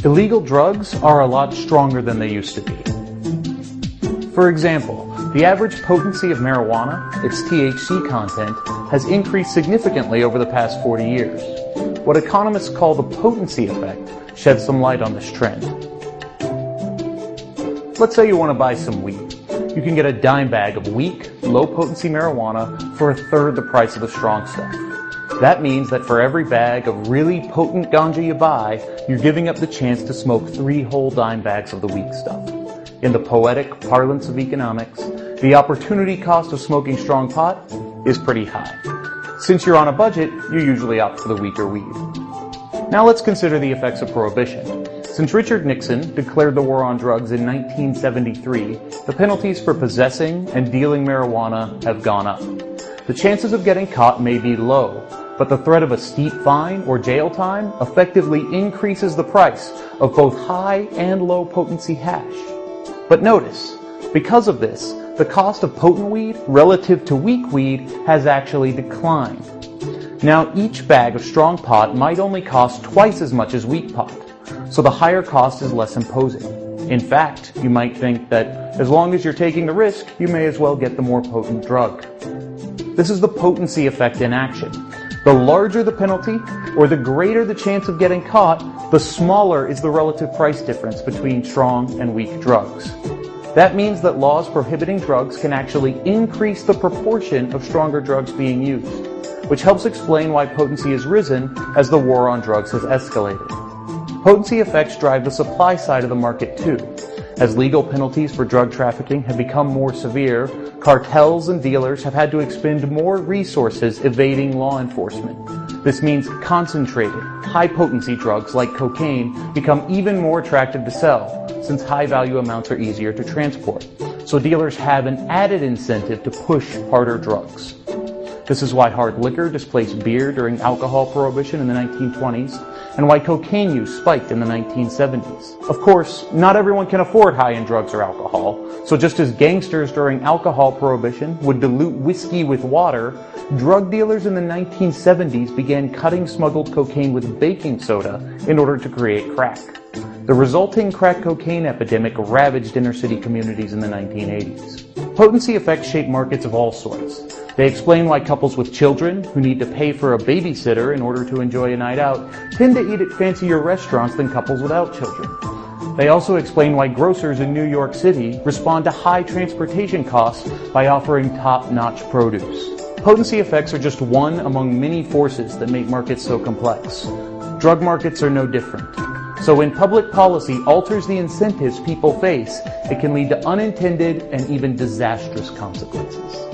Illegal drugs are a lot stronger than they used to be. For example, the average potency of marijuana, its THC content, has increased significantly over the past 40 years. What economists call the potency effect sheds some light on this trend. Let's say you want to buy some weed. You can get a dime bag of weak, low-potency marijuana for a third the price of the strong stuff. That means that for every bag of really potent ganja you buy, you're giving up the chance to smoke 3 whole dime bags of the weak stuff. In the poetic parlance of economics, the opportunity cost of smoking strong pot is pretty high. Since you're on a budget, you usually opt for the weaker weed. Now let's consider the effects of prohibition. Since Richard Nixon declared the war on drugs in 1973, the penalties for possessing and dealing marijuana have gone up. The chances of getting caught may be low, but the threat of a steep fine or jail time effectively increases the price of both high and low potency hash. But notice, because of this, the cost of potent weed relative to weak weed has actually declined. Now, each bag of strong pot might only cost twice as much as weak pot, so the higher cost is less imposing. In fact, you might think that as long as you're taking the risk, you may as well get the more potent drug. This is the potency effect in action. The larger the penalty, or the greater the chance of getting caught, the smaller is the relative price difference between strong and weak drugs. That means that laws prohibiting drugs can actually increase the proportion of stronger drugs being used, which helps explain why potency has risen as the war on drugs has escalated. Potency effects drive the supply side of the market too. As legal penalties for drug trafficking have become more severe, cartels and dealers have had to expend more resources evading law enforcement. This means concentrated, high-potency drugs like cocaine become even more attractive to sell, since high-value amounts are easier to transport. So dealers have an added incentive to push harder drugs. This is why hard liquor displaced beer during alcohol prohibition in the 1920s, and why cocaine use spiked in the 1970s. Of course, not everyone can afford high-end drugs or alcohol, so just as gangsters during alcohol prohibition would dilute whiskey with water, drug dealers in the 1970s began cutting smuggled cocaine with baking soda in order to create crack. The resulting crack cocaine epidemic ravaged inner-city communities in the 1980s. Potency effects shape markets of all sorts. They explain why couples with children who need to pay for a babysitter in order to enjoy a night out tend to eat at fancier restaurants than couples without children. They also explain why grocers in New York City respond to high transportation costs by offering top-notch produce. Potency effects are just one among many forces that make markets so complex. Drug markets are no different. So when public policy alters the incentives people face, it can lead to unintended and even disastrous consequences.